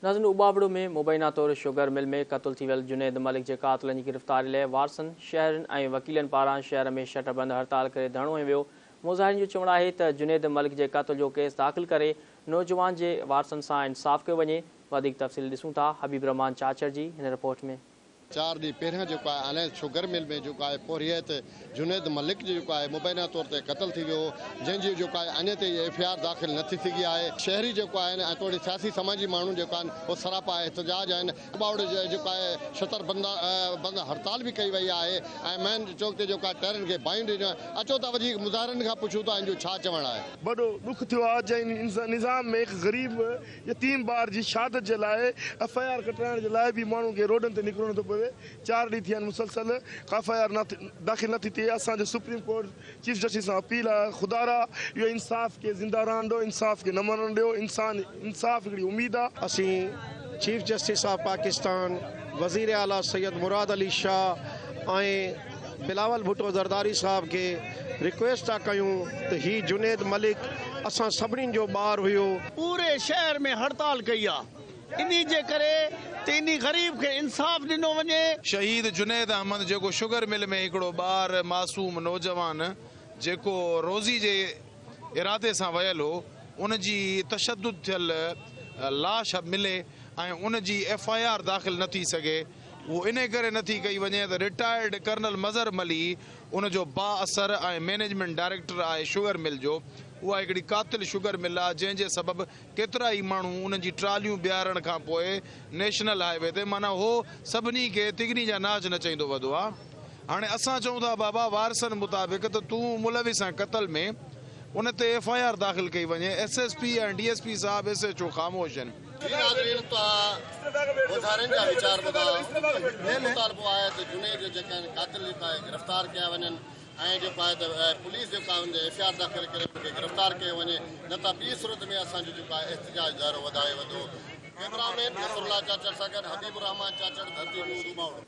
नाज़रीन, उबाबड़ो में मुबैना तौर शुगर मिल में क़त्ल थी वियल जुनैद मलिक के क़ातिलनि जी गिरफ़्तारी लाइ वारसन शहरनि ऐं वकीलनि पारां शहर में शटरबंद हड़ताल करे धरणो हंयो वियो। मुज़ाहिरीन जो चवणु आहे त जुनैद मलिक जे क़त्ल जो केस दाख़िल करे नौजवान जे वारसनि सां इंसाफ़ कयो वञे। वधीक तफ़सील ॾिसूं था हबीब रहमान चाचर जी हिन रिपोर्ट में। 4 ॾींहं पहिरियां जेको आहे अलाए शुगर मिल में जेको आहे पोरियत जुनैद मलिक जो जेको आहे मुबैना तौर ते क़त्ल थी वियो, जंहिंजी जेको आहे अञा ताईं एफआईआर दाख़िल नथी थी आहे। शहरी जेको आहे ऐं थोरी सियासी समाजी माण्हू जेको आहिनि उहो सरापा एहतजाज आहिनि। उबावड़े जेको आहे शतरबंद हड़ताल बि कई वई आहे ऐं मेन चौक ते जेको आहे टायरनि खे बाइंड अचो था वधीक मुज़ाहिरनि खां पुछूं था जो छा चवणु आहे। बड़ो दुख थियो आहे जंहिं निज़ाम में हिकु ग़रीब यतीम ॿार जी शहादत जे लाइ एफआईआर कटाइण जे लाइ बि माण्हू खे रोडनि ते निकिरणो थो पवे। 4 ॾींहं थिया आहिनि मुसलसल एफआईआर दाख़िल नथी थिए। असांजो सुप्रीम कोर्ट चीफ जस्टिस सां अपील आहे, ख़ुदारा इहो इंसाफ़ खे ज़िंदा रहण ॾियो, इंसाफ़ खे न मरण ॾियो। इंसाफ़ हिकिड़ी उम्मीद आहे। असीं चीफ जस्टिस ऑफ पाकिस्तान वज़ीर आला सैयद मुराद अली शाह ऐं बिलावल भुट्टो ज़रदारी साहब के रिक्वेस्ट था कयूं त ही जुनैद मलिक असां सभिनीनि जो ॿार हुयो। पूरे शहर में हड़ताल कई आहे, इन्ही जे करे इन्ही गरीब के इंसाफ दिनो वने। शहीद जुनैद अहमद जो शुगर मिल में हिकिड़ो ॿार मासूम नौजवान जेको रोज़ी जे इरादे सां वयल हो, उन जी तशद्दुद थियल लाश मिले ऐं उन जी एफआईआर दाख़िल न थी सघे। वो इन करे नथी कई वञे त रिटायर्ड कर्नल मज़र मली उन जो बाअसर ऐं मैनेजमेंट डायरेक्टर आहे शुगर मिल जो। उहा हिकिड़ी क़ातिल शुगर मिल आहे जंहिंजे सबबु केतिरा ई माण्हू उन जी ट्रालियूं ॿियारण खां पोइ नेशनल हाईवे ते माना हो सभिनी खे तिगनी जा नाच नचाईंदो वधो आहे। हाणे असां चऊं था बाबा वारसनि मुताबिक़ त तूं मुलविस आहीं क़त्ल में, उन ते एफआईआर दाख़िल कई वञे। एसएसपी ऐं डीएसपी साहब एसएचओ ख़ामोश आहिनि। मुज़ाहिरनि जा वीचार ॿुधा मुतालबो आहे त जुनैद जेके आहिनि क़ातिल जेका आहे गिरफ़्तार कया वञनि ऐं जेको आहे त पुलिस जेका हुनजे एफआईआर दाख़िल करे उनखे गिरफ़्तार कयो वञे, न त ॿी सूरत में असांजो जेको आहे एहतजाज दायरो वधाए वेंदो। कैमरामैन नसरुल्लाह चाचर सां गॾु हबीब रहमान चाचर, धरती न्यूज़ उबावड़ो।